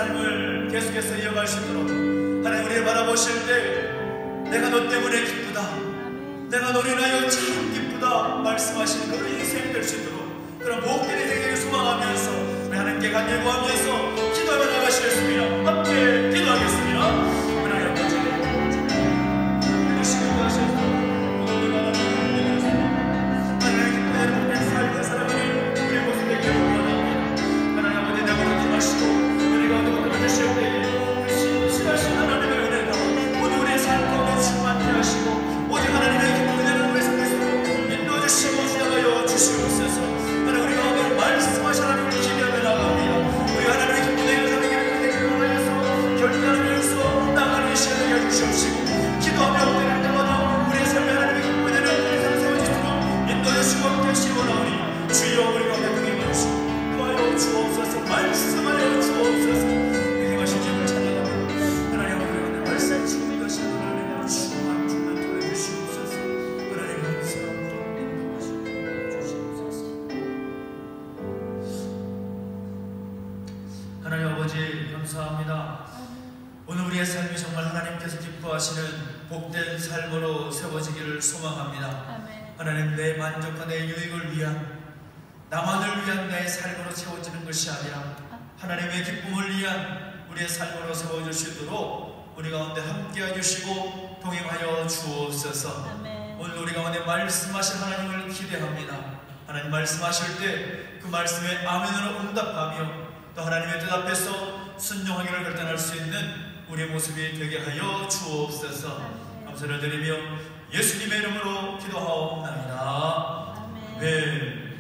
삶을 계속해서 이어갈 수 있도록 하나님 우리를 바라보실 때 내가 너 때문에 기쁘다, 내가 너를 인하여 참 기쁘다 말씀하시는 그런 인생이 될 수 있도록 그런 복된 인생을 소망하면서 우리 하나님께 간절구하면서 기도하며 나가시겠습니다. 함께 기도하겠습니다. 하나님 아버지 감사합니다. 오늘 우리의 삶이 정말 하나님께서 기뻐하시는 복된 삶으로 세워지기를 소망합니다. 아멘. 하나님, 내 만족과 내 유익을 위한 나만을 위한 내 삶으로 세워지는 것이 아니라 하나님의 기쁨을 위한 우리의 삶으로 세워질 수 있도록 우리 가운데 함께해 주시고 동행하여 주옵소서. 아멘. 오늘 우리 가운데 말씀하실 하나님을 기대합니다. 하나님 말씀하실 때 그 말씀에 아멘으로 응답하며 또 하나님의 뜻 앞에서 순종하기를 결단할 수 있는 우리의 모습이 되게 하여 주옵소서. 감사를 드리며 예수님의 이름으로 기도하옵나이다. 아멘.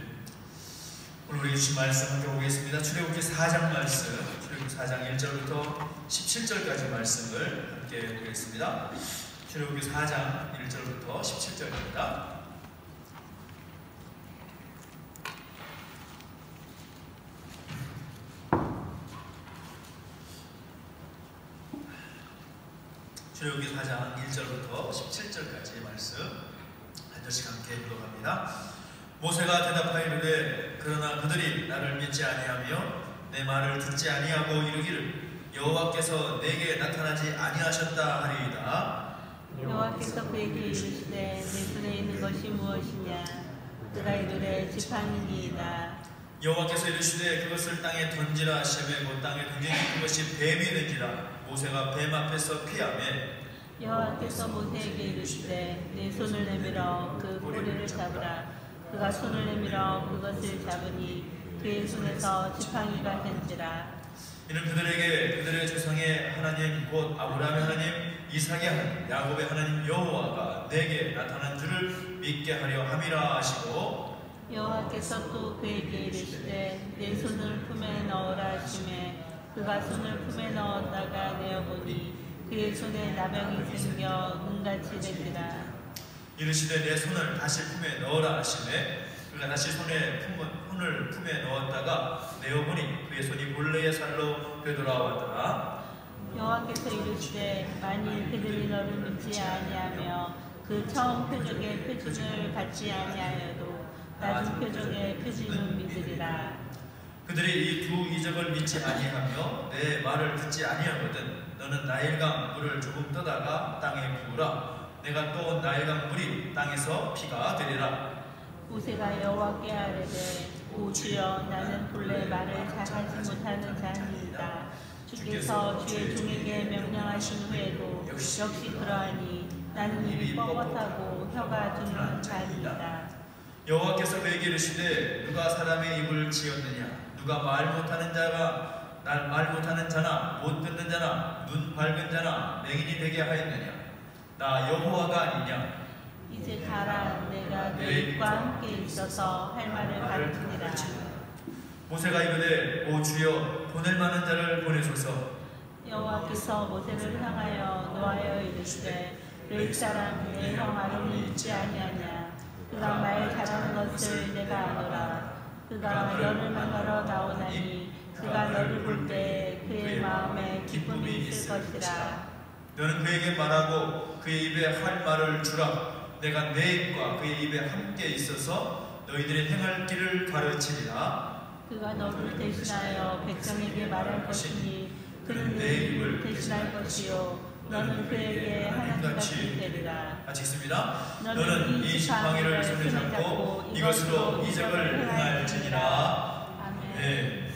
오늘 우리 주신 말씀 함께 보겠습니다. 출애굽기 4장 말씀, 출애굽기 4장 1절부터 17절까지 말씀을 함께 보겠습니다. 출애굽기 4장 1절부터 17절입니다. 출애굽기 4장 1절부터 17절까지 말씀 한 절씩 함께 읽어갑니다. 모세가 대답하이르되 그러나 그들이 나를 믿지 아니하며 내 말을 듣지 아니하고 이르기를 여호와께서 내게 나타나지 아니하셨다 하리이다. 여호와께서 그에게 이르시되 내 손에 있는 것이 무엇이냐? 그가 이르되 지팡이니이다. 여호와께서 이르시되 그것을 땅에 던지라 하시매 곧 땅에 던지니 그것이 뱀이 된지라. 모세가 뱀 앞에서 피하매 여호와께서 모세에게 이르시되 내 손을 내밀어 그 꼬리를 잡으라. 그가 손을 내밀어 그것을 잡으니 그의 손에서 지팡이가 된지라. 이는 그들에게 그들의 조상의 하나님 곧 아브라함의 하나님, 이삭의 하나님, 야곱의 하나님 여호와가 내게 나타난 줄을 믿게 하려 함이라 하시고 여호와께서 또 그에게 이르시되 내 손을 품에 넣으라 하시매 그가 손을 품에 넣었다가 내어보니 그의 손에 나병이 생겨 눈같이 된지라. 이르시되 내 손을 다시 품에 넣으라 하시매 그가 다시 손을 품에 넣었다가 내어보니 그의 손이 본래의 살로 되돌아왔더라. 여호와께서 이르시되 만일 그들이 너를 믿지 아니하며 그 처음 표적의 표징을 받지 아니하여도 나중 표적의 표징을 믿으리라. 그들이 이 두 이적을 믿지 아니하며 내 말을 듣지 아니하거든 너는 나일강 물을 조금 떠다가 땅에 부으라. 내가 또 나일강 물이 땅에서 피가 되리라. 모세가 여호와께 아뢰되 오 주여 나는 본래 말을 잘하지 못하는 자니이다. 주께서 주의 종에게 명령하신 후에도 역시 그러하니 나는 입이 뻐긋하고 혀가 두는 자니이다. 여호와께서 그에게 이르시되 누가 사람의 입을 지었느냐? 누가 말 못하는 자나 못 듣는 자나 눈 밝은 자나 맹인이 되게 하였느냐? 나 여호와가 아니냐? 이제 가라. 내가 내 입과 함께 있어서 할 말을 가르치니라. 모세가 이르되 오 주여 보낼 만한 자를 보내소서. 여호와께서 모세를 향하여 노하여 이르시되 내 사람 내 형 아론이 있지 아니하냐? 그가 말 잘하는 것을 내가 아노라. 그가 너를 만나러 나오나니 그가 너를 볼 때 그의 마음에 기쁨이 있을 것이라. 너는 그에게 말하고 그의 입에 할 말을 주라. 내가 내 입과 그의 입에 함께 있어서 너희들이 행할 길을 가르치리라. 그가 너를 대신하여 백성에게 말할 것이니 그는 내 입을 대신할 것이요 너는 그에게 하나님같이 되리라. 같이 읽습니다. 너는 이 지팡이를 손에 잡고 이것으로 이적을 행할지니라. 아멘. 네.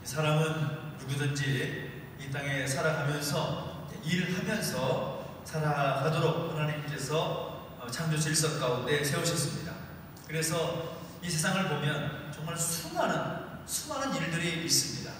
사람은 누구든지 이 땅에 살아가면서 일하면서 살아가도록 하나님께서 창조 질서 가운데 세우셨습니다. 그래서 이 세상을 보면 정말 수많은 일들이 있습니다.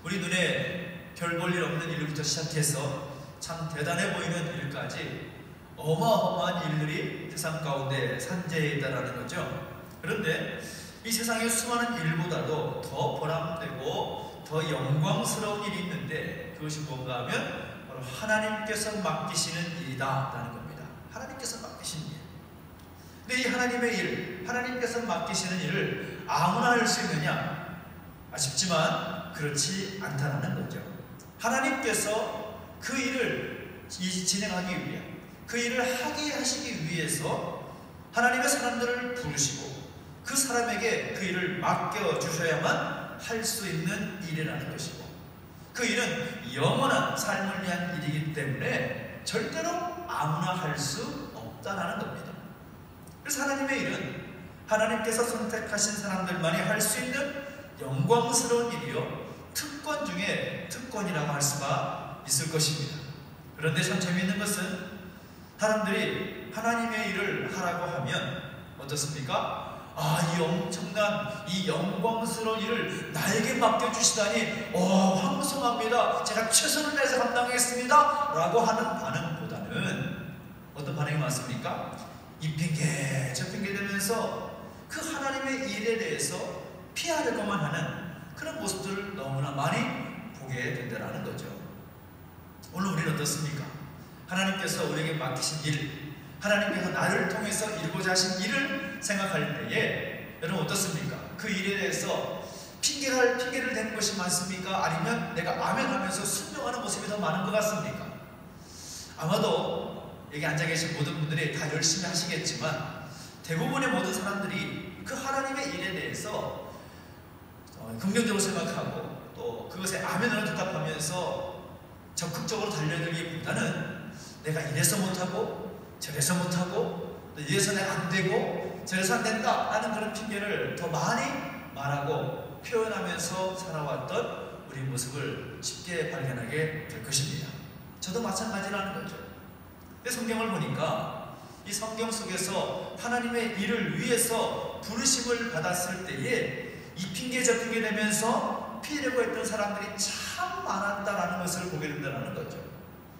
우리 눈에 별 볼 일 없는 일부터 시작해서 참 대단해 보이는 일까지 어마어마한 일들이 세상 가운데 산재해 있다는 거죠. 그런데 이 세상의 수많은 일보다도 더 보람되고 더 영광스러운 일이 있는데 그것이 뭔가 하면 바로 하나님께서 맡기시는 일이다라는 겁니다. 하나님께서 맡기신 일. 근데 이 하나님의 일, 하나님께서 맡기시는 일을 아무나 할 수 있느냐? 아쉽지만 그렇지 않다는 거죠. 하나님께서 그 일을 진행하기 위해, 그 일을 하게 하시기 위해서 하나님의 사람들을 부르시고 그 사람에게 그 일을 맡겨주셔야만 할 수 있는 일이라는 것이고, 그 일은 영원한 삶을 위한 일이기 때문에 절대로 아무나 할 수 없다는 겁니다. 그래서 하나님의 일은 하나님께서 선택하신 사람들만이 할 수 있는 영광스러운 일이요, 특권 중에 특권이라고 할 수가 있을 것입니다. 그런데 참 재미있는 것은 사람들이 하나님의 일을 하라고 하면 어떻습니까? 이 엄청난 이 영광스러운 일을 나에게 맡겨주시다니 황송합니다. 제가 최선을 다해서 감당하겠습니다 라고 하는 반응보다는 어떤 반응이 많습니까? 이 핑계 저 핑계 대면서 그 하나님의 일에 대해서 피하려고만 하는 그런 모습들을 너무나 많이 보게 된다는 거죠. 오늘 우리는 어떻습니까? 하나님께서 우리에게 맡기신 일, 하나님께서 나를 통해서 이루고자 하신 일을 생각할 때에 여러분 어떻습니까? 그 일에 대해서 핑계를 대는 것이 많습니까? 아니면 내가 아멘 하면서 순종하는 모습이 더 많은 것 같습니까? 아마도 여기 앉아 계신 모든 분들이 다 열심히 하시겠지만 대부분의 모든 사람들이 그 하나님의 일에 대해서 긍정적으로 생각하고 또 그것에 아멘으로 대답하면서 적극적으로 달려들기보다는 내가 이래서 못하고 저래서 못하고 또 이래서 내가 안 되고 저래서 안 된다 라는 그런 핑계를 더 많이 말하고 표현하면서 살아왔던 우리 모습을 쉽게 발견하게 될 것입니다. 저도 마찬가지라는 거죠. 근데 성경을 보니까 이 성경 속에서 하나님의 일을 위해서 부르심을 받았을 때에 이 핑계 저 핑계 내면서 피하려고 했던 사람들이 참 많았다라는 것을 보게 된다는 거죠.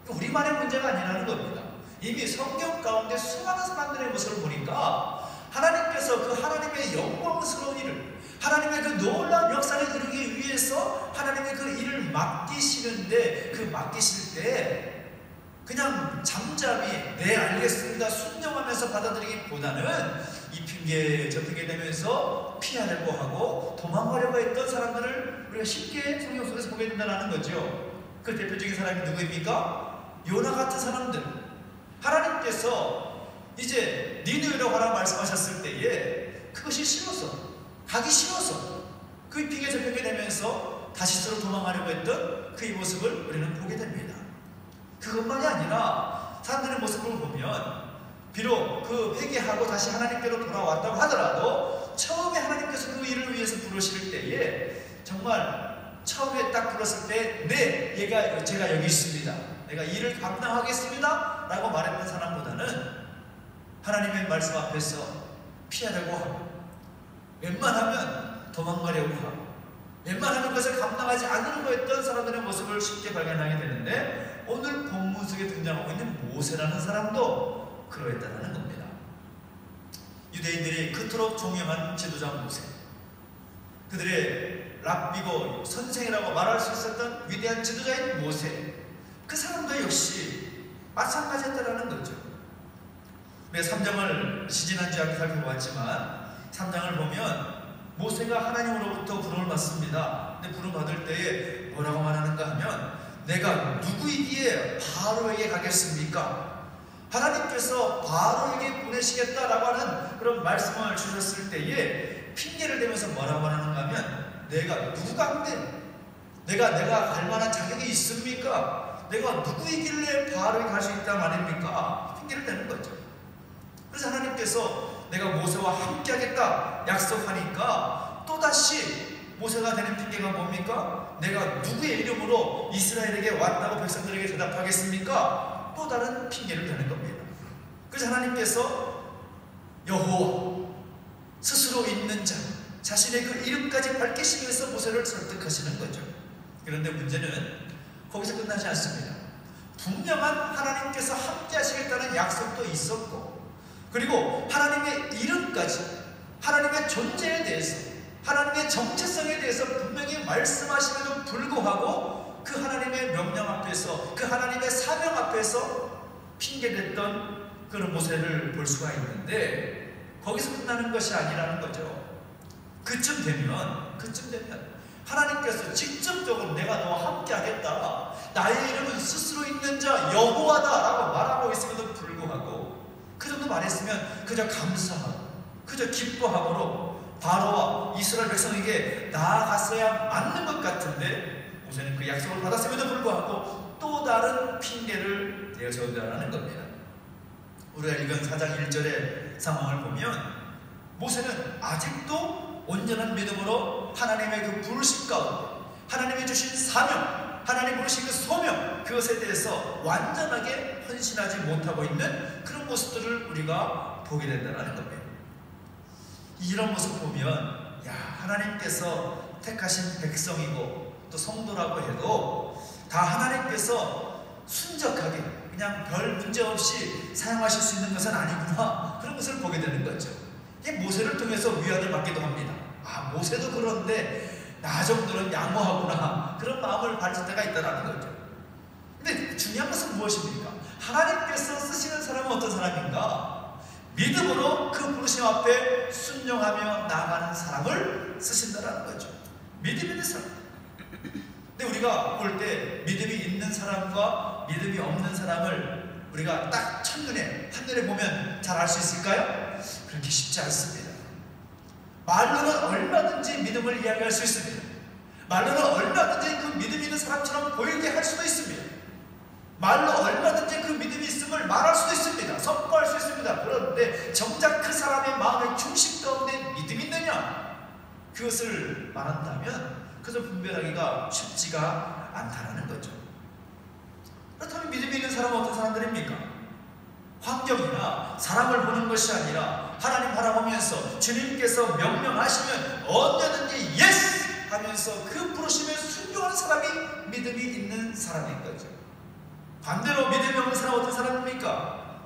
우리만의 문제가 아니라는 겁니다. 이미 성경 가운데 수많은 사람들의 모습을 보니까 하나님께서 그 하나님의 영광스러운 일을, 하나님의 그 놀라운 역사를 이루기 위해서 하나님의 그 일을 맡기시는데, 그 맡기실 때 그냥 잠잠히 네 알겠습니다 순종하면서 받아들이기보다는 이 핑계 저 핑계 대면서 피하려고 하고 도망가려고 했던 사람들을 우리가 쉽게 성경 속에서 보게 된다는 거죠. 그 대표적인 사람이 누구입니까? 요나 같은 사람들. 하나님께서 이제 니느웨로 가라 말씀하셨을 때에 그것이 싫어서, 가기 싫어서 그 핑계 저 핑계 대면서 다시스로 도망가려고 했던 그의 모습을 우리는 보게 됩니다. 그것만이 아니라 사람들의 모습을 보면 비록 그 회개하고 다시 하나님께로 돌아왔다고 하더라도 처음에 하나님께서 그 일을 위해서 부르실 때에 정말 처음에 딱 불렀을 때 네, 제가 여기 있습니다, 내가 일을 감당하겠습니다 라고 말했던 사람보다는 하나님의 말씀 앞에서 피하려고 하고 웬만하면 도망가려고 하고 웬만하면 그것을 감당하지 않으려고 했던 사람들의 모습을 쉽게 발견하게 되는데, 오늘 본문 속에 등장하고 있는 모세라는 사람도 그러했다는 겁니다. 유대인들이 그토록 존경한 지도자 모세, 그들의 랍비고 선생이라고 말할 수 있었던 위대한 지도자인 모세, 그 사람도 역시 마찬가지였다는 거죠. 우리가 3장을 지지난주에 함께 살펴보았지만 3장을 보면 모세가 하나님으로부터 부름을 받습니다. 근데 부름 받을 때에 뭐라고 말하는가 하면, 내가 누구이기에 바로에게 가겠습니까? 하나님께서 바로에게 보내시겠다라고 하는 그런 말씀을 주셨을 때에 핑계를 대면서 뭐라고 하는가 하면, 내가 누구간데 내가 갈 만한 자격이 있습니까? 내가 누구이길래 바로에 갈 수 있단 말입니까? 핑계를 대는 거죠. 그래서 하나님께서 내가 모세와 함께 하겠다 약속하니까 또다시 모세가 되는 핑계가 뭡니까? 내가 누구의 이름으로 이스라엘에게 왔다고 백성들에게 대답하겠습니까? 또 다른 핑계를 대는 겁니다. 그래서 하나님께서 여호와 스스로 있는 자, 자신의 그 이름까지 밝히시기 위해서 모세를 설득하시는 거죠. 그런데 문제는 거기서 끝나지 않습니다. 분명한 하나님께서 함께 하시겠다는 약속도 있었고, 그리고 하나님의 이름까지, 하나님의 존재에 대해서, 하나님의 정체성에 대해서 분명히 말씀하시면도 불구하고 그 하나님의 명령 앞에서, 그 하나님의 사명 앞에서 핑계댔던 그런 모세를 볼 수가 있는데, 거기서 끝나는 것이 아니라는 거죠. 그쯤 되면 하나님께서 직접적으로 내가 너와 함께 하겠다, 나의 이름은 스스로 있는 자 여호와다 라고 말하고 있음에도 불구하고 그 정도 말했으면 그저 감사하고 그저 기뻐함으로 바로와 이스라엘 백성에게 나아갔어야 맞는 것 같은데, 모세는 그 약속을 받았음에도 불구하고 또 다른 핑계를 내세운다는 겁니다. 우리가 읽은 4장 1절의 상황을 보면 모세는 아직도 온전한 믿음으로 하나님의 그 부르심 가운데, 하나님이 주신 사명, 하나님 부르신 그 소명, 그것에 대해서 완전하게 헌신하지 못하고 있는 그런 모습들을 우리가 보게 된다는 겁니다. 이런 모습 보면 하나님께서 택하신 백성이고 또 성도라고 해도 다 하나님께서 순적하게 그냥 별 문제 없이 사용하실 수 있는 것은 아니구나, 그런 것을 보게 되는 거죠. 이게 모세를 통해서 위안을 받기도 합니다. 모세도 그런데 나 정도는 양호하구나, 그런 마음을 가질 때가 있다는 거죠. 근데 중요한 것은 무엇입니까? 하나님께서 쓰시는 사람은 어떤 사람인가? 믿음으로 그 부르심 앞에 순종하며 나아가는 사람을 쓰신다는 거죠. 믿음 있는 사람. 근데 우리가 볼 때 믿음이 있는 사람과 믿음이 없는 사람을 우리가 딱 한눈에 보면 잘 알 수 있을까요? 그렇게 쉽지 않습니다. 말로는 얼마든지 믿음을 이야기할 수 있습니다. 말로는 얼마든지 그 믿음 있는 사람처럼 보이게 할 수도 있습니다. 말로 얼마든지 그 믿음이 있음을 말할 수도 있습니다. 선포할 수 있습니다. 그런데 정작 그 사람의 마음의 중심 가운데 믿음이 있느냐, 그것을 말한다면 그것을 분별하기가 쉽지가 않다는 거죠. 그렇다면 믿음이 있는 사람은 어떤 사람들입니까? 환경이나 사람을 보는 것이 아니라 하나님 바라보면서 주님께서 명령하시면 언제든지 예스 하면서 그 부르심에 순종하는 사람이 믿음이 있는 사람인 거죠. 반대로 믿음이 없는 사람은 어떤 사람입니까?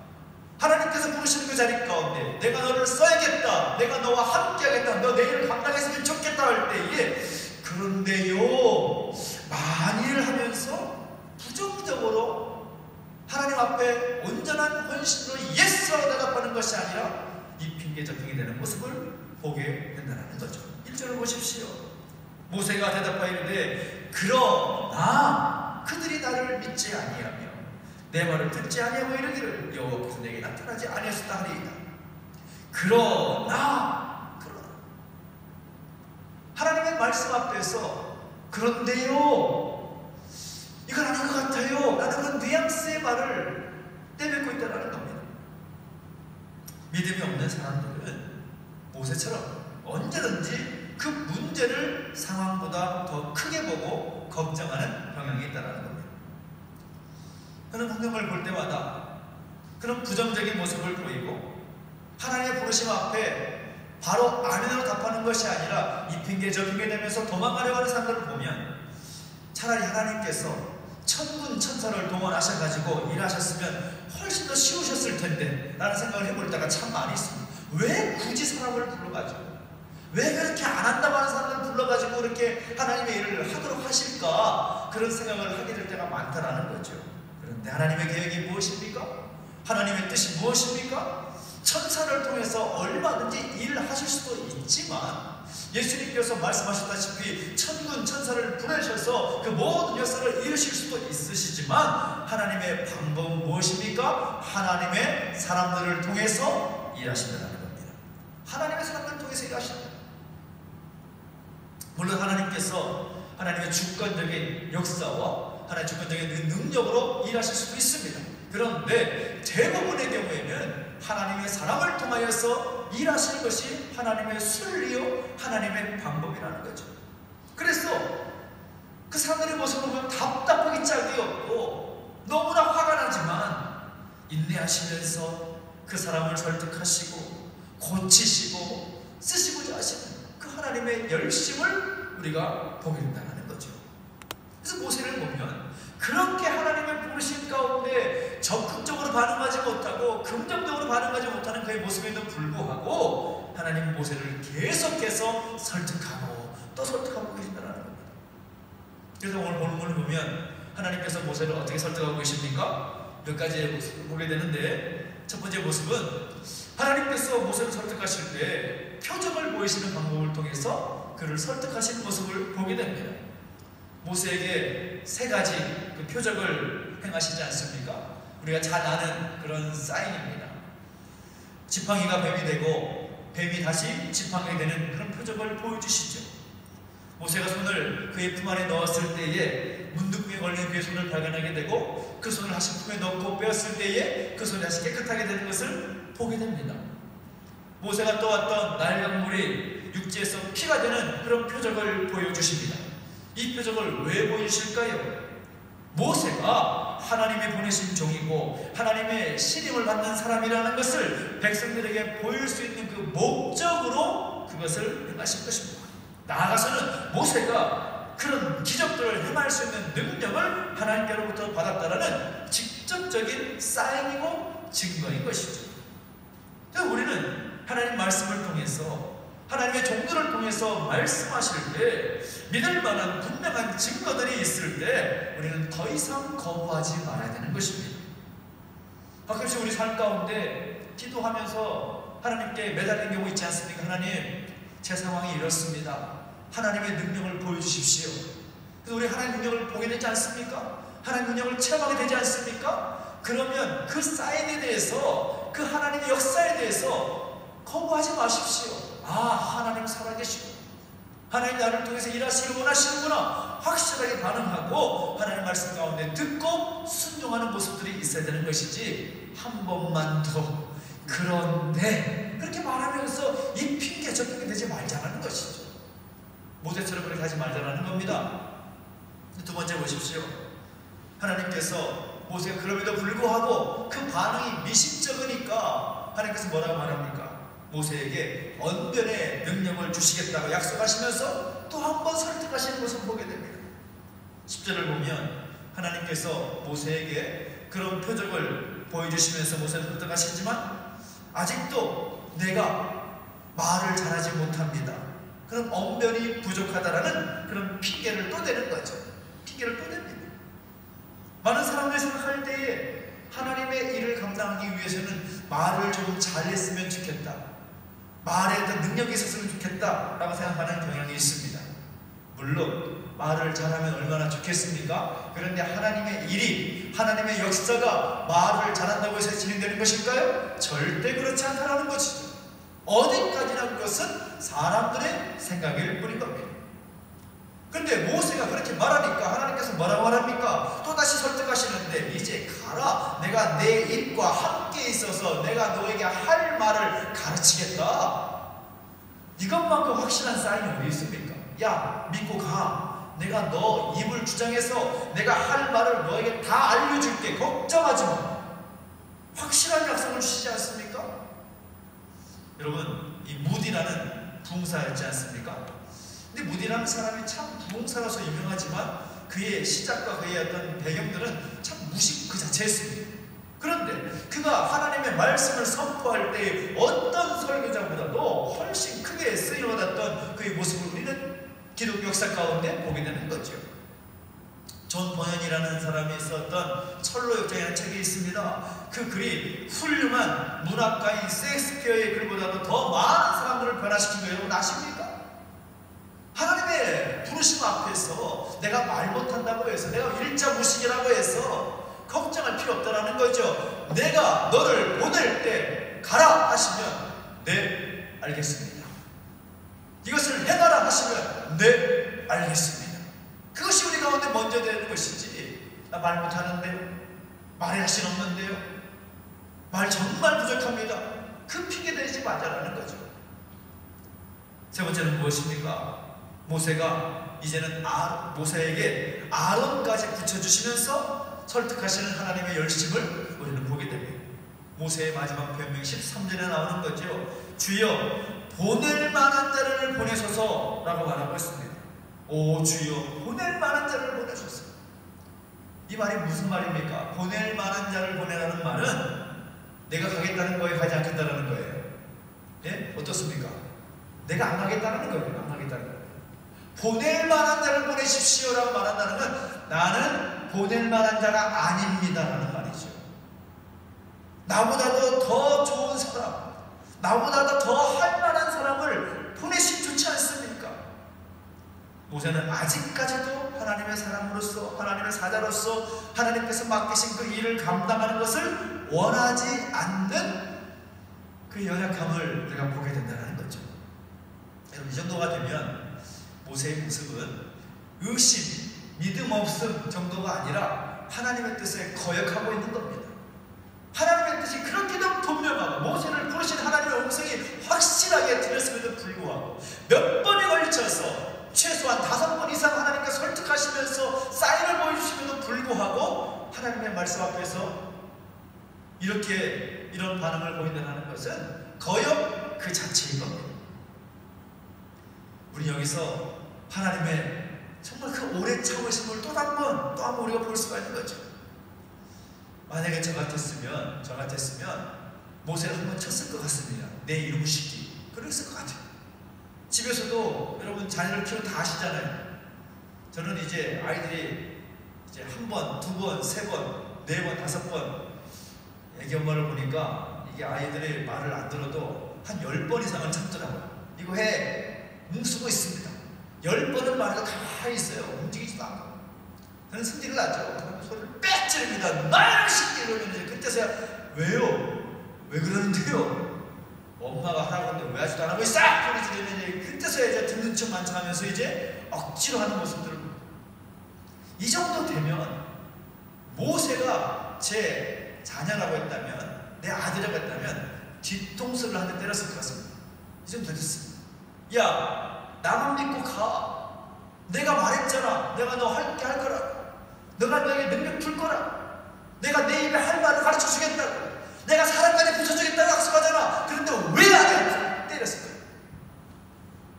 하나님께서 부르시는 그 자리 가운데 내가 너를 써야겠다, 내가 너와 함께 하겠다, 너 내 일을 감당했으면 좋겠다 할 때에 그런데요 만일 하면서 부정적으로 하나님 앞에 온전한 헌신으로 예스라고 대답하는 것이 아니라 이 핑계 저 핑계 되는 모습을 보게 된다는 거죠. 1절을 보십시오. 모세가 대답하이르되 그러나 그들이 나를 믿지 아니하며 내 말을 듣지 아니하고 이르기를 여호와께서 내게 나타나지 아니하셨다 하리이다. 그러나 하나님의 말씀 앞에서 그런데요 이건 아닌 것 같아요 라는 그런 뉘앙스의 말을 내뱉고 있다는 겁니다. 믿음이 없는 사람들은 모세처럼 언제든지 그 문제를 상황보다 더 크게 보고 걱정하는 경향이 있다는 겁니다. 그런 환경을 볼 때마다 그런 부정적인 모습을 보이고 하나님의 부르심 앞에 바로 아멘으로 답하는 것이 아니라 이 핑계 저 핑계 되면서 도망가려고 하는 사람들을 보면 차라리 하나님께서 천군 천사를 동원하셔가지고 일하셨으면 훨씬 더 쉬우셨을 텐데 라는 생각을 해볼 때가 참 많이 있습니다. 왜 굳이 사람을 불러가지고, 왜 그렇게 안 한다고 하는 사람을 불러가지고 그렇게 하나님의 일을 하도록 하실까, 그런 생각을 하게 될 때가 많다라는 거죠. 그런데 하나님의 계획이 무엇입니까? 하나님의 뜻이 무엇입니까? 천사를 통해서 얼마든지 일을 하실 수도 있지만 예수님께서 말씀하셨다시피 천군 천사를 보내셔서 그 모든 역사를 이루실 수도 있으시지만 하나님의 방법은 무엇입니까? 하나님의 사람들을 통해서 일하신다는 겁니다. 하나님의 사람들을 통해서 일하신다. 물론 하나님께서 하나님의 주권적인 역사와 하나님의 주권적인 능력으로 일하실 수도 있습니다. 그런데 대부분의 경우에는 하나님의 사람을 통하여서 일하시는 것이 하나님의 순리요 하나님의 방법이라는 거죠. 그래서 그 사람들의 모습을 보면 답답하기 짝이 없고 너무나 화가 나지만 인내하시면서 그 사람을 설득하시고 고치시고 쓰시고자 하시는 그 하나님의 열심을 우리가 보게 된다는 거죠. 그래서 모세를 보면 그렇게 하나님의 부르심 가운데 적극적으로 반응하지 못하고 긍정적으로 반응하지 못하는 그의 모습에도 불구하고 하나님 모세를 계속해서 설득하고 또 설득하고 계신다는 겁니다. 그래서 오늘 본문을 보면 하나님께서 모세를 어떻게 설득하고 계십니까? 몇 가지의 모습을 보게 되는데, 첫 번째 모습은 하나님께서 모세를 설득하실 때 표정을 보이시는 방법을 통해서 그를 설득하신 모습을 보게 됩니다. 모세에게 세 가지 그 표적을 행하시지 않습니까? 우리가 잘 아는 그런 사인입니다. 지팡이가 뱀이 되고 뱀이 다시 지팡이가 되는 그런 표적을 보여주시죠. 모세가 손을 그의 품 안에 넣었을 때에 문둥병에 걸린 그의 손을 발견하게 되고 그 손을 다시 품에 넣고 빼었을 때에 그 손이 다시 깨끗하게 되는 것을 보게 됩니다. 모세가 떠왔던 나일강물이 육지에서 피가 되는 그런 표적을 보여주십니다. 이 표적을 왜 보여주실까요? 모세가 하나님이 보내신 종이고 하나님의 신임을 받는 사람이라는 것을 백성들에게 보일 수 있는 그 목적으로 그것을 행하신 것입니다. 나아가서는 모세가 그런 기적들을 행할 수 있는 능력을 하나님께로부터 받았다라는 직접적인 사인이고 증거인 것이죠. 그래서 우리는 하나님 말씀을 통해서 하나님의 종들을 통해서 말씀하실 때 믿을 만한 분명한 증거들이 있을 때 우리는 더 이상 거부하지 말아야 되는 것입니다. 가끔씩 우리 삶 가운데 기도하면서 하나님께 매달리는 경우 있지 않습니까? 하나님, 제 상황이 이렇습니다. 하나님의 능력을 보여주십시오. 그래서 우리 하나님의 능력을 보게 되지 않습니까? 하나님의 능력을 체험하게 되지 않습니까? 그러면 그 사인에 대해서, 그 하나님의 역사에 대해서 거부하지 마십시오. 하나님 살아계시고 하나님 나를 통해서 일하시길 원하시는구나 확실하게 반응하고 하나님 말씀 가운데 듣고 순종하는 모습들이 있어야 되는 것이지, 한 번만 더 그런데 그렇게 말하면서 이 핑계 저 핑계 대지 말자라는 것이죠. 모세처럼 그렇게 하지 말자라는 겁니다. 두 번째 보십시오. 하나님께서 모세가 그럼에도 불구하고 그 반응이 미심쩍으니까 하나님께서 뭐라고 말합니까? 모세에게 언변의 능력을 주시겠다고 약속하시면서 또 한 번 설득하시는 것을 보게 됩니다. 10절을 보면 하나님께서 모세에게 그런 표적을 보여주시면서 모세를 설득하시지만 아직도 내가 말을 잘하지 못합니다. 그런 언변이 부족하다라는 그런 핑계를 또 대는 거죠. 핑계를 또 댑니다. 많은 사람들이 생각할 때에 하나님의 일을 감당하기 위해서는 말을 좀 잘했으면 좋겠다, 말에 어떤 능력이 있었으면 좋겠다라고 생각하는 경향이 있습니다. 물론 말을 잘하면 얼마나 좋겠습니까? 그런데 하나님의 일이, 하나님의 역사가 말을 잘한다고 해서 진행되는 것일까요? 절대 그렇지 않다는 것이죠. 어디까지나 그것은 사람들의 생각일 뿐인 겁니다. 그런데 모세가 그렇게 말하니까 하나님께서 뭐라고 말합니까? 또다시 설득하시는데 이제 가라. 내가 내 입과 함께 있어서 내가 너에게 할 말을 가르치겠다. 이것만큼 확실한 사인이 어디 있습니까? 야, 믿고 가. 내가 너 입을 주장해서 내가 할 말을 너에게 다 알려줄게. 걱정하지 마. 확실한 약속을 주시지 않습니까? 여러분, 이 무디라는 부흥사였지 않습니까? 근데 무디라는 사람이 참 부흥사로서 유명하지만 그의 시작과 그의 어떤 배경들은 참 무식 그 자체였습니다. 그런데 그가 하나님의 말씀을 선포할 때 어떤 설교자보다도 훨씬 크게 쓰임받았던 그의 모습을 우리는 기독교 역사 가운데 보게 되는 거죠. 존 버년이라는 사람이 썼던 철로 역정이라는 책이 있습니다. 그 글이 훌륭한 문학가인 셰익스피어의 글보다도 더 많은 사람들을 변화시킨 거 여러분 아십니까? 하나님의 부르심 앞에서 내가 말 못한다고 해서, 내가 일자무식이라고 해서 걱정할 필요 없다라는 거죠. 내가 너를 보낼 때 가라 하시면 네, 알겠습니다. 이것을 해놔라 하시면 네, 알겠습니다. 그것이 우리 가운데 먼저 되는 것이지, 나 말 못하는데요, 말이 할수 없는데요, 말 정말 부족합니다, 그 핑계 대지 말자라는 거죠. 세 번째는 무엇입니까? 모세가 이제는 모세에게 아론까지 붙여주시면서 설득하시는 하나님의 열심을 우리는 보게 됩니다. 모세의 마지막 변명 13절에 나오는 거죠. 주여 보낼 만한 자를 보내소서 라고 말하고 있습니다. 오 주여 보낼 만한 자를 보내소서. 이 말이 무슨 말입니까? 보낼 만한 자를 보내라는 말은 내가 가겠다는 거에 가지 않겠다는 거예요. 예? 어떻습니까? 내가 안 가겠다는 거예요. 안 가겠다는 거예요. 보낼 만한 자를 보내십시오라고 말한다는 건 나는 보낼 만한 자가 아닙니다라는 말이죠. 나보다도 더 좋은 사람, 나보다도 더 할 만한 사람을 보내시면 좋지 않습니까? 모세는 아직까지도 하나님의 사람으로서, 하나님의 사자로서 하나님께서 맡기신 그 일을 감당하는 것을 원하지 않는 그 연약함을 우리가 보게 된다는 거죠. 이 정도가 되면 모세의 모습은 의심, 믿음 없음 정도가 아니라 하나님의 뜻에 거역하고 있는 겁니다. 하나님의 뜻이 그렇게도 분명하고 모세를 부르신 하나님의 음성이 확실하게 들렸음에도 불구하고 몇 번에 걸쳐서 최소한 5번 이상 하나님께 설득하시면서 사인을 보여주시면도 불구하고 하나님의 말씀 앞에서 이런 반응을 보인다는 것은 거역 그 자체인 겁니다. 우리 여기서 하나님의 정말 그 오래 참으심을 또 한 번 우리가 볼 수가 있는 거죠. 만약에 저 같았으면 모세를 한번 쳤을 것 같습니다. 내 이름 시키. 그랬을 것 같아요. 집에서도 여러분 자녀를 키우면 다 아시잖아요. 저는 이제 아이들이 이제 1번, 2번, 3번, 4번, 5번 애기 엄마를 보니까 이게 아이들이 말을 안 들어도 한 10번 이상은 참더라고요. 이거 해 뭉쓰고 있습니다. 10번은 말해도 가만히 있어요. 움직이지도 않고. 저는 승질을 나죠. 소리를 빼찌릅니다. 나를 시키 이러면 이제 그때서야 왜요? 왜 그러는데요? 엄마가 하라고 하는데 왜 아직도 안 하고 있어? 소리 지르면 이제 그때서야 이제 듣는 척 만척하면서 이제 억지로 하는 모습들을. 이 정도 되면 모세가 제 자녀라고 했다면, 내 아들이라고 했다면 뒤통수를 한 대 때렸을 것 같습니다. 이 정도 됐습니다. 야, 나만 믿고 가. 내가 말했잖아. 내가 너 할게 할 거라고. 너가 너에게 능력 줄 거라. 내가 내 입에 할 말을 가르쳐 주겠다고. 내가 사람까지 붙여주겠다고 약속하잖아. 그런데 왜 안 해? 때렸을 거야.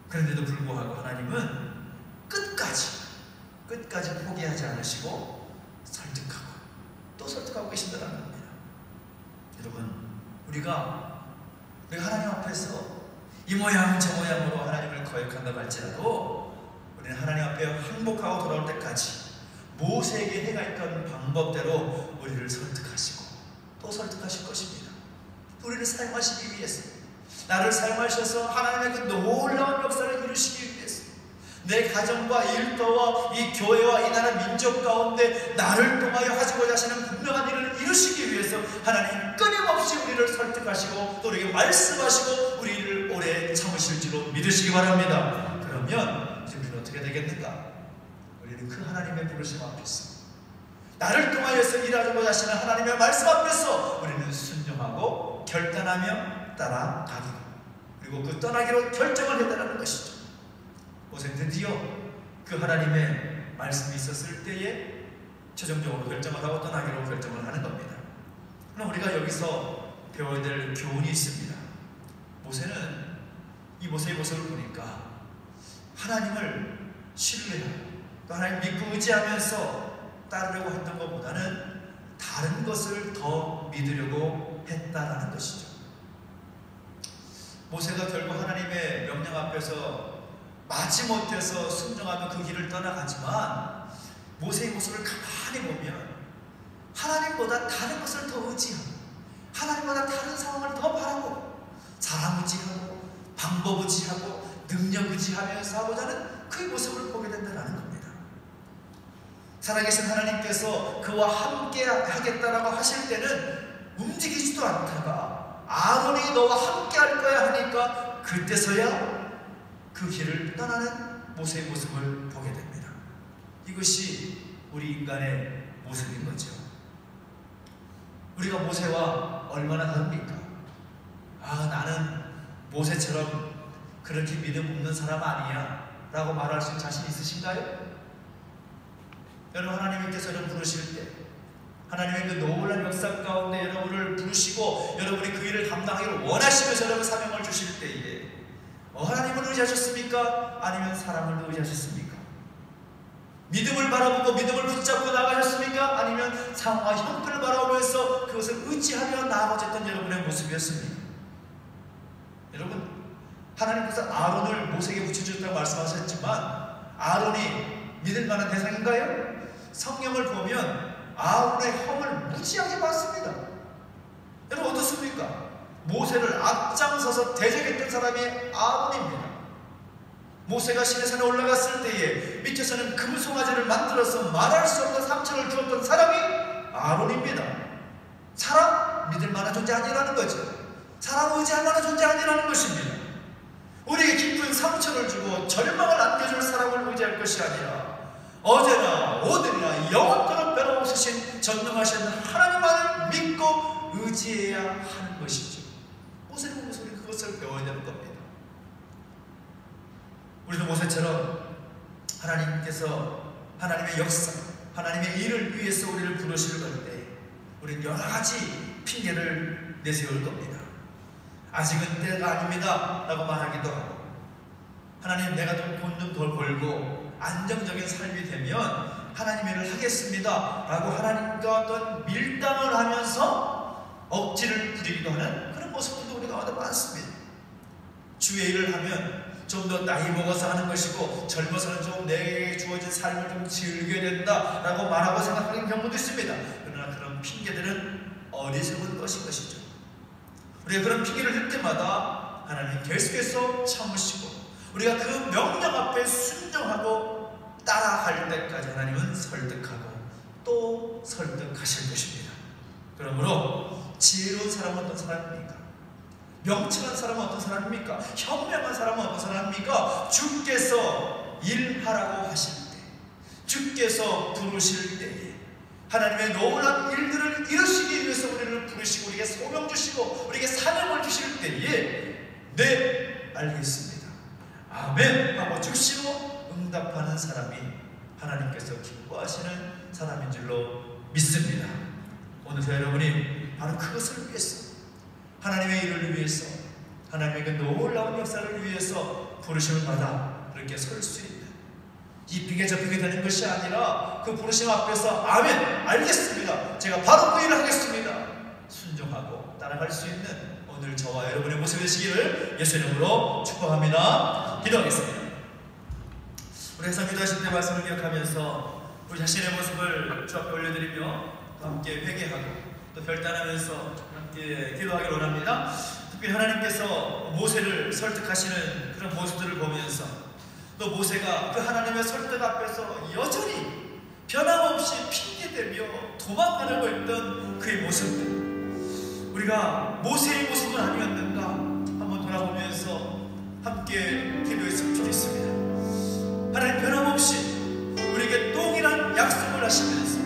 그런데도 불구하고 하나님은 끝까지 포기하지 않으시고 설득하고 또 설득하고 계신다는 겁니다. 여러분, 우리가 하나님 앞에서 이 모양 저 모양으로 하나님을 거역한다고 할지라도 우리는 하나님 앞에 항복하고 돌아올 때까지 모세에게 행했던 방법대로 우리를 설득하시고 또 설득하실 것입니다. 우리를 사용하시기 위해서, 나를 사용하셔서 하나님의 그 놀라운 역사를 이루시기 위해서, 내 가정과 일터와 이 교회와 이 나라 민족 가운데 나를 통하여 하시고자 하시는 분명한 일을 이루시기 위해서 하나님 끊임없이 우리를 설득하시고 또 우리에게 말씀하시고 우리를 오래 참으실지로 믿으시기 바랍니다. 그러면 이제 우리는 어떻게 되겠는가? 우리는 그 하나님의 부르심 앞에서, 나를 통하여서 일하고자 하시는 하나님의 말씀 앞에서 우리는 순종하고 결단하며 따라가기로, 그리고 그 떠나기로 결정을 했다는 것이죠. 모세 드디어 그 하나님의 말씀이 있었을 때에 최종적으로 결정을 하고 떠나기로 결정을 하는 겁니다. 그럼 우리가 여기서 배워야 될 교훈이 있습니다. 모세는 이 모세의 모습을 보니까 하나님을 신뢰하고 또 하나님 믿고 의지하면서 따르려고 했던 것보다는 다른 것을 더 믿으려고 했다라는 것이죠. 모세가 결국 하나님의 명령 앞에서 마지못해서 순종하며 그 길을 떠나가지만 모세의 모습을 가만히 보면 하나님보다 다른 것을 더 의지하고 하나님보다 다른 상황을 더 바라고 사람 의지하고 방법 의지하고 능력 의지하면서 하고자 하는 그 모습을 보게 된다는 겁니다. 살아계신 하나님께서 그와 함께 하겠다라고 하실 때는 움직이지도 않다가 아론이 너와 함께 할 거야 하니까 그때서야 그 길을 떠나는 모세의 모습을 보게 됩니다. 이것이 우리 인간의 모습인 거죠. 우리가 모세와 얼마나 다릅니까? 나는 모세처럼 그렇게 믿음 없는 사람 아니야 라고 말할 수 있는 자신 있으신가요? 여러분, 하나님께서 여러분 부르실 때, 하나님의 그 놀라운 역사 가운데 여러분을 부르시고 여러분이 그 일을 감당하기를 원하시면서 여러분 사명을 주실 때에 하나님을 의지하셨습니까? 아니면 사람을 의지하셨습니까? 믿음을 바라보고 믿음을 붙잡고 나가셨습니까? 아니면 상황과 형편을 바라보면서 그것을 의지하며 나아가셨던 여러분의 모습이었습니까? 여러분, 하나님께서 아론을 모세에게 붙여주셨다고 말씀하셨지만 아론이 믿을 만한 대상인가요? 성경을 보면 아론의 형을 무지하게 봤습니다. 여러분, 어떻습니까? 모세를 앞장서서 대적했던 사람이 아론입니다. 모세가 시내산에 올라갔을 때에 밑에서는 금송아지를 만들어서 말할 수 없는 상처를 주었던 사람이 아론입니다. 사람 믿을 만한 존재 아니라는 거죠. 사람 의지할 만한 존재 아니라는 것입니다. 우리에게 깊은 상처를 주고 절망을 안겨줄 사람을 의지할 것이 아니라 어제나 오늘이나 영원토록 변함없으신 전능하신 하나님만을 믿고 의지해야 하는 것이죠. 모세를 보면서 우리는 그것을 배워야 되는 겁니다. 우리도 모세처럼 하나님께서 하나님의 역사, 하나님의 일을 위해서 우리를 부르실 때 우리는 여러 가지 핑계를 내세울 겁니다. 아직은 때가 아닙니다 라고 말하기도 하고, 하나님 내가 돈 좀 더 벌고 안정적인 삶이 되면 하나님 일을 하겠습니다 라고 하나님과 어떤 밀당을 하면서 억지를 부리기도 하는 그런 모습들도 우리 가운데 많습니다. 주의 일을 하면 좀 더 나이 먹어서 하는 것이고 젊어서는 좀 내게 주어진 삶을 좀 즐겨야 된다 라고 말하고 생각하는 경우도 있습니다. 그러나 그런 핑계들은 어리석은 것인 것이죠. 우리가 그런 핑계를 할 때마다 하나님 계속해서 참으시고 우리가 그 명령 앞에 순종하고 따라갈 때까지 하나님은 설득하고 또 설득하실 것입니다. 그러므로 지혜로운 사람은 어떤 사람입니까? 명철한 사람은 어떤 사람입니까? 현명한 사람은 어떤 사람입니까? 주께서 일하라고 하실 때, 주께서 부르실 때에 하나님의 놀라운 일들을 이루시기 위해서 우리를 부르시고 우리에게 소명 주시고 우리에게 사명을 주실 때에 네, 알겠습니다, 아멘 하고 주시고 응답하는 사람이 하나님께서 기뻐하시는 사람인 줄로 믿습니다. 오늘 여러분이 바로 그것을 위해서, 하나님의 일을 위해서, 하나님의 그 놀라운 역사를 위해서 부르심을 받아 그렇게 설 수 있는, 이 핑계 저 핑계 되는 것이 아니라 그 부르심 앞에서 아멘 알겠습니다, 제가 바로 그 일을 하겠습니다 순종하고 따라갈 수 있는 오늘 저와 여러분의 모습이 되시기를 예수 이름으로 축복합니다. 기도하겠습니다. 우리 항상 기도하실 때 말씀을 기억하면서 우리 자신의 모습을 주 앞에 올려드리며 또 함께 회개하고 또 결단하면서 함께 기도하기를 원합니다. 특별히 하나님께서 모세를 설득하시는 그런 모습들을 보면서 또 모세가 그 하나님의 설득 앞에서 여전히 변함없이 핑계대며 도망가려고 했던 그의 모습들, 우리가 모세의 모습은 아니었는가 한번 돌아보면서 함께 기도했으면 좋겠습니다. 하나님 변함없이 우리에게 동일한 약속을 하시면서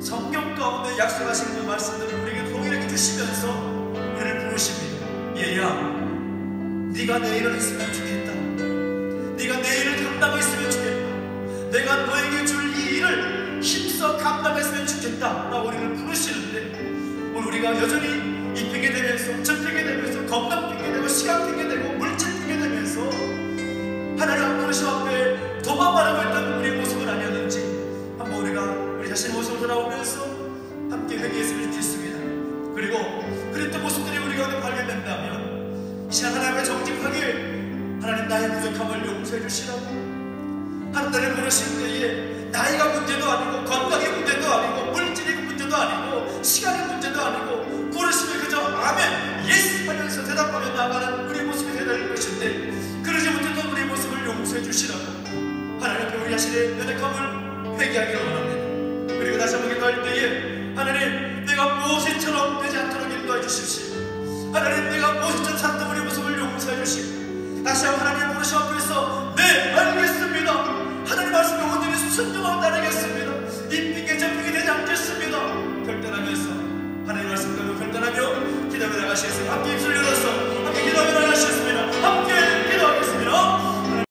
성경 가운데 약속하신 그 말씀들을 우리에게 동일하게 주시면서 우리를 부르십니다. 얘야, 네가 내 일을 했으면 좋겠다, 네가 내 일을 감당했으면 좋겠다, 내가 너에게 줄 이 일을 힘써 감당했으면 좋겠다 라고 우리를 부르시는데 오늘 우리가 여전히 이 핑계대면서 저 핑계대면서 건강 핑계대고 시간 핑계대고 물질 핑계대면서 하나님 한 부르심 앞에 도망가려고 했던 우리의 모습은 아니었는지 한번 우리가 우리 자신의 모습을 돌아오면서 함께 회개했으면 좋겠습니다. 그리고 그랬던 모습들이 우리 가운데 발견된다면 이 시간 하나님의 정직하게 하나님 나의 부족함을 용서해 주시라고 하나님을 부르실 때에 나이가 문제도 아니고 건강의 문제도 아니고 물질의 문제도 아니고 시간의 문제도 아니고 부르시면 그저 아멘 예스 하면서 대답하며 나가는 우리 모습이 되어야 될 것인데 그러지 못했던 우리 모습을 용서해 주시라고 하나님께 우리 자신의 연약함을 회개하기를 원합니다. 그리고 다시 한번 기도할 때에 하나님 내가 모세처럼 되지 않도록 인도해 주십시오. 하나님 내가 모세처럼 살았던 우리 모습을 용서해 주시고 다시 한번 하나님 부르심 앞에서 네 알겠습니다, 하나님 말씀에 온전히 순종하고 따르겠습니다 다시 해서 함께 입술을